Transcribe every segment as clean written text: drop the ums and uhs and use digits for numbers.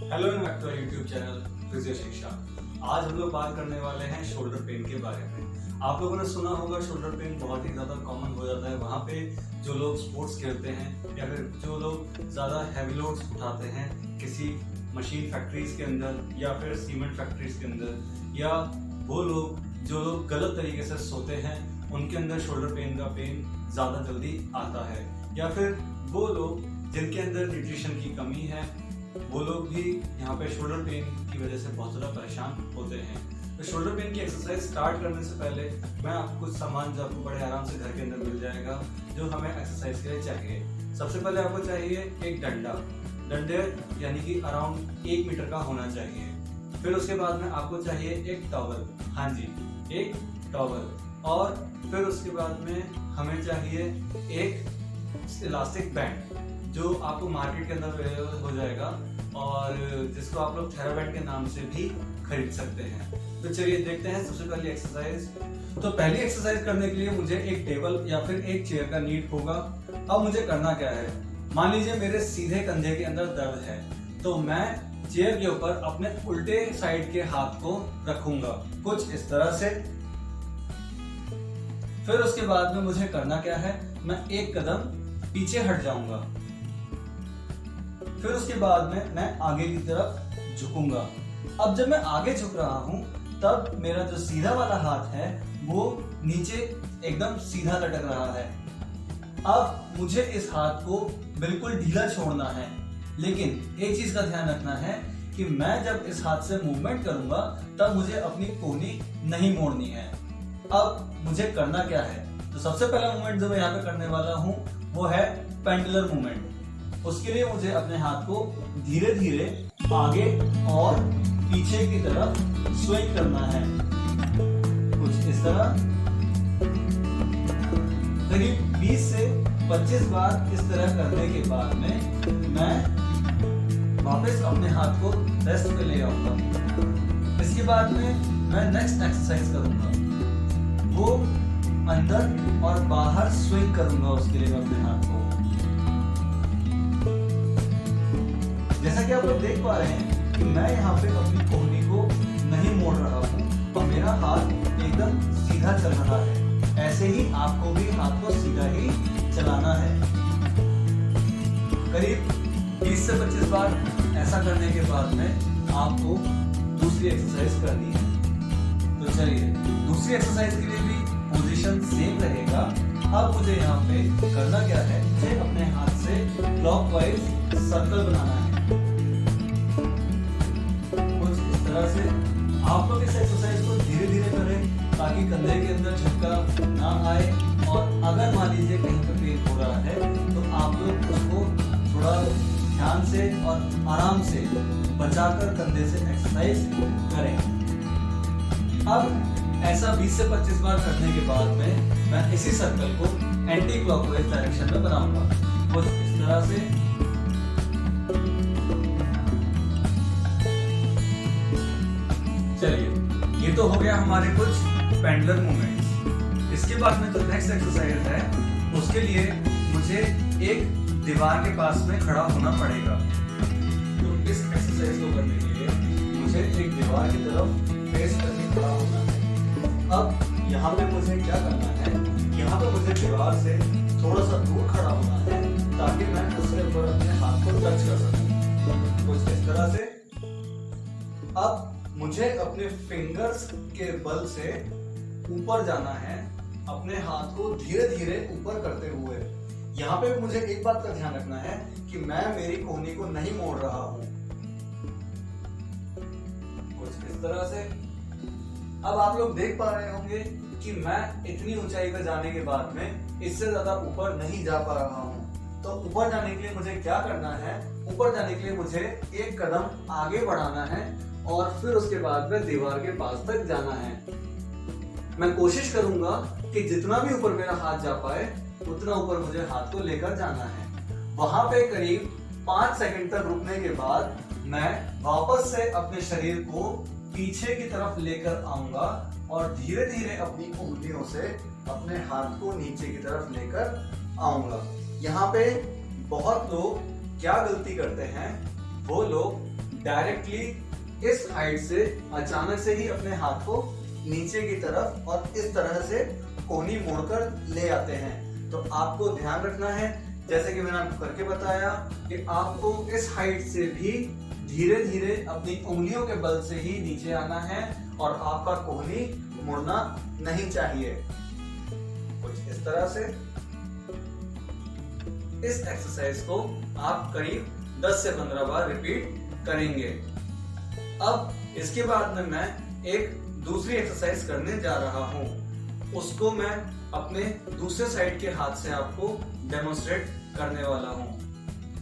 Hello and back to YouTube channel physio Shiksha. आज हम लोग बात करने वाले हैं शोल्डर पेन के बारे में। आप लोगों ने सुना होगा शोल्डर पेन बहुत ही ज़्यादा कॉमन हो जाता है वहाँ पे जो लोग स्पोर्ट्स खेलते हैं या फिर जो लोग ज़्यादा हैवी लोड्स उठाते हैं किसी मशीन फैक्ट्रीज के अंदर या फिर सीमेंट फैक्ट्रीज के अंदर, या वो लोग जो लोग गलत तरीके से सोते हैं उनके अंदर शोल्डर पेन का पेन ज़्यादा जल्दी आता है, या फिर वो लोग जिनके अंदर न्यूट्रिशन की कमी है वो लोग भी यहाँ पे शोल्डर पेन की वजह से बहुत ज़्यादा परेशान होते हैं। तो शोल्डर पेन की एक्सरसाइज स्टार्ट करने से पहले मैं आपको कुछ सामान जो आपको बड़े आराम से घर के अंदर मिल जाएगा जो हमें एक्सरसाइज के लिए चाहिए। सबसे पहले आपको चाहिए एक डंडे यानी कि अराउंड 1 मीटर का होना चाहिए। फिर उसके बाद में आपको चाहिए एक टॉवल, हाँ जी एक टॉवल, और फिर उसके बाद में हमें चाहिए एक इलास्टिक बैंड जो आपको मार्केट के अंदर अवेलेबल हो जाएगा और जिसको आप लोग थेराबैंड के नाम से भी खरीद सकते हैं। तो चलिए देखते हैं सबसे पहली एक्सरसाइज। तो पहली एक्सरसाइज करने के लिए मुझे एक टेबल या फिर एक चेयर का नीड होगा। अब मुझे करना क्या है, मान लीजिए मेरे सीधे कंधे के अंदर दर्द है तो मैं चेयर के ऊपर अपने उल्टे साइड के हाथ को रखूंगा कुछ इस तरह से। फिर उसके बाद में मुझे करना क्या है, मैं एक कदम पीछे हट जाऊंगा। फिर उसके बाद में मैं आगे की तरफ झुकूंगा। अब जब मैं आगे झुक रहा हूं तब मेरा जो सीधा वाला हाथ है वो नीचे एकदम सीधा लटक रहा है। अब मुझे इस हाथ को बिल्कुल ढीला छोड़ना है, लेकिन एक चीज का ध्यान रखना है कि मैं जब इस हाथ से मूवमेंट करूंगा तब मुझे अपनी कोहनी नहीं मोड़नी है। अब मुझे करना क्या है, तो सबसे पहला मूवमेंट जो मैं यहाँ पे करने वाला हूँ वो है पेंडुलर मूवमेंट। उसके लिए मुझे अपने हाथ को धीरे धीरे आगे और पीछे की तरफ स्विंग करना है कुछ इस तरह। करीब 20 से 25 बार इस तरह करने के बाद में मैं वापस अपने हाथ को रेस्ट पे ले आऊंगा। इसके बाद में मैं नेक्स्ट एक्सरसाइज करूंगा, वो अंदर और बाहर स्विंग करूंगा। उसके लिए मैं अपने हाथ को, जैसा कि आप लोग देख पा रहे हैं कि मैं यहाँ पे अपनी कोहनी को नहीं मोड़ रहा हूँ और मेरा हाथ एकदम सीधा चल रहा है। ऐसे ही आपको भी हाथ को सीधा ही चलाना है। करीब 20 से 25 बार ऐसा करने के बाद में आपको दूसरी एक्सरसाइज करनी है। तो चलिए दूसरी एक्सरसाइज के लिए भी पोजीशन सेम रहेगा। अब मुझे यहाँ पे करना क्या है, मुझे अपने हाथ से क्लॉकवाइज सर्कल बनाना है कुछ इस तरह से। आप लोग इस एक्सरसाइज को धीरे धीरे करें ताकि कंधे के अंदर झटका ना आए, और अगर मान लीजिए कहीं पर पेन हो रहा है तो आप लोग उसको थोड़ा ध्यान से और आराम से बचाकर कंधे से एक्सरसाइज करें। अब ऐसा 20 से 25 बार करने के बाद में मैं इसी सर्कल को एंटी क्लॉकवाइज डायरेक्शन में बनाऊंगा कुछ इस तरह से। चलिए ये तो हो गया हमारे कुछ पेंडुलर मूवमेंट्स। इसके बाद में जो नेक्स्ट एक्सरसाइज है उसके लिए मुझे एक दीवार के पास में खड़ा होना पड़ेगा। तो इस एक्सरसाइज को करने के लिए मुझे एक दीवार की तरफ फेस करके खड़ा होना है। अब यहाँ पे मुझे क्या करना है, यहाँ पे मुझे दीवार से थोड़ा सा दूर खड़ा होना है ताकि मैं उसके ऊपर अपने हाथ को टच कर सकूं कुछ इस तरह से। अब मुझे अपने फिंगर्स के बल से ऊपर जाना है, अपने हाथ को धीरे धीरे ऊपर करते हुए। यहाँ पे मुझे एक बात का ध्यान रखना है कि मैं मेरी कोहनी को नहीं मोड़ रहा हूं कुछ इस तरह से। अब आप लोग देख पा रहे होंगे कि मैं इतनी ऊंचाई पर जाने के बाद में इससे ज्यादा ऊपर नहीं जा पा रहा हूं। तो ऊपर जाने के लिए मुझे क्या करना है, ऊपर जाने के लिए मुझे एक कदम आगे बढ़ाना है और फिर उसके बाद में दीवार के पास तक जाना है। मैं कोशिश करूंगा कि जितना भी ऊपर मेरा हाथ जा पाए उतना ऊपर मुझे हाथ को लेकर जाना है। वहां पे करीब 5 सेकंड तक रुकने के बाद मैं वापस से अपने शरीर को पीछे की तरफ लेकर आऊंगा और धीरे धीरे अपनी उंगलियों से अपने हाथ को नीचे की तरफ लेकर आऊंगा। यहाँ पे बहुत लोग क्या गलती करते हैं, वो लोग डायरेक्टली इस हाइट से अचानक से ही अपने हाथ को नीचे की तरफ और इस तरह से कोहनी मोड़कर ले आते हैं। तो आपको ध्यान रखना है, जैसे कि मैंने आपको करके बताया, कि आपको इस हाइट से भी धीरे धीरे अपनी उंगलियों के बल से ही नीचे आना है और आपका कोहनी मुड़ना नहीं चाहिए। कुछ इस तरह से। इस एक्सरसाइज को आप करीब 10 से 15 बार रिपीट करेंगे। अब इसके बाद में मैं एक दूसरी एक्सरसाइज करने जा रहा हूं। उसको मैं अपने दूसरे साइड के हाथ से आपको डेमोन्स्ट्रेट करने वाला हूं।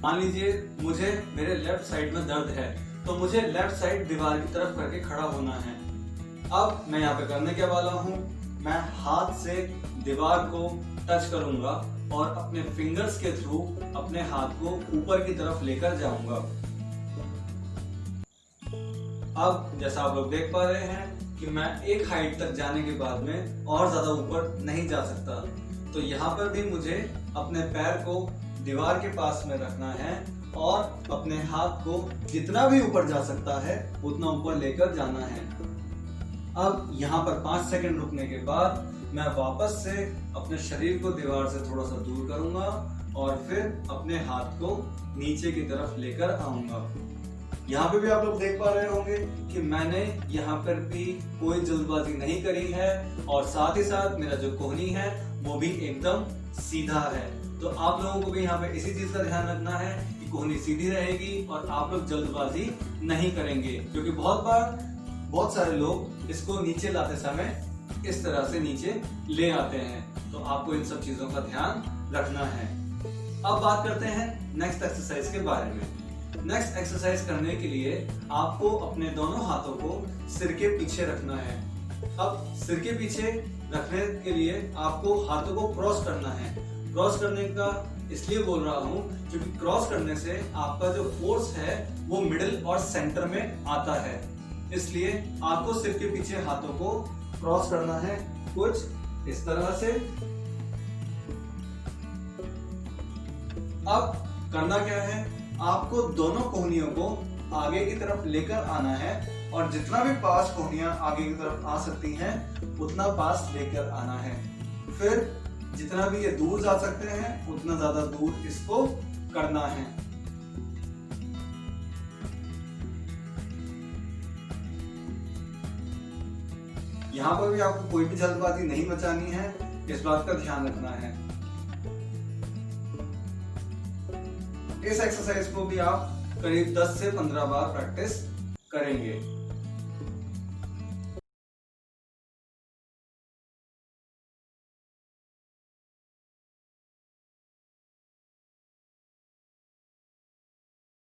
मान लीजिए मुझे मेरे लेफ्ट साइड में दर्द है, तो मुझे लेफ्ट साइड दीवार की तरफ करके खड़ा होना है। अब मैं यहाँ पे करने के वाला हूँ, मैं हाथ से दीवार को टच करूंगा और अपने फिंगर्स के थ्रू अपने हाथ को ऊपर की तरफ लेकर जाऊंगा। अब जैसा आप लोग देख पा रहे हैं कि मैं एक हाइट तक जाने के बाद में और ज्यादा ऊपर नहीं जा सकता, तो यहाँ पर भी मुझे अपने पैर को दीवार के पास में रखना है और अपने हाथ को जितना भी ऊपर जा सकता है उतना ऊपर लेकर जाना है। अब यहाँ पर 5 सेकंड रुकने के बाद मैं वापस से अपने शरीर को दीवार से थोड़ा सा दूर करूंगा और फिर अपने हाथ को नीचे की तरफ लेकर आऊंगा। यहाँ पे भी आप लोग देख पा रहे होंगे कि मैंने यहाँ पर भी कोई जल्दबाजी नहीं करी है और साथ ही साथ मेरा जो कोहनी है वो भी एकदम सीधा है। तो आप लोगों को भी यहाँ पे इसी चीज का ध्यान रखना है कि कोहनी सीधी रहेगी और आप लोग जल्दबाजी नहीं करेंगे, क्योंकि बहुत सारे लोग इसको नीचे लाते समय इस तरह से नीचे ले आते हैं। तो आपको इन सब चीजों का ध्यान रखना है। अब बात करते हैं नेक्स्ट एक्सरसाइज के बारे में। नेक्स्ट एक्सरसाइज करने के लिए आपको अपने दोनों हाथों को सिर के पीछे रखना है। अब सिर के पीछे रखने के लिए आपको हाथों को क्रॉस करना है। क्रॉस करने का इसलिए बोल रहा हूँ क्योंकि क्रॉस करने से आपका जो फोर्स है वो मिडिल और सेंटर में आता है, इसलिए आपको सिर के पीछे हाथों को क्रॉस करना है कुछ इस तरह से। अब करना क्या है, आपको दोनों कोहनियों को आगे की तरफ लेकर आना है और जितना भी पास कोहनियां आगे की तरफ आ सकती हैं उतना पास लेकर आना है। फिर जितना भी ये दूर जा सकते हैं उतना ज्यादा दूर इसको करना है। यहाँ पर भी आपको कोई भी जल्दबाजी नहीं मचानी है, इस बात का ध्यान रखना है। इस एक्सरसाइज को भी आप करीब 10 से 15 बार प्रैक्टिस करेंगे।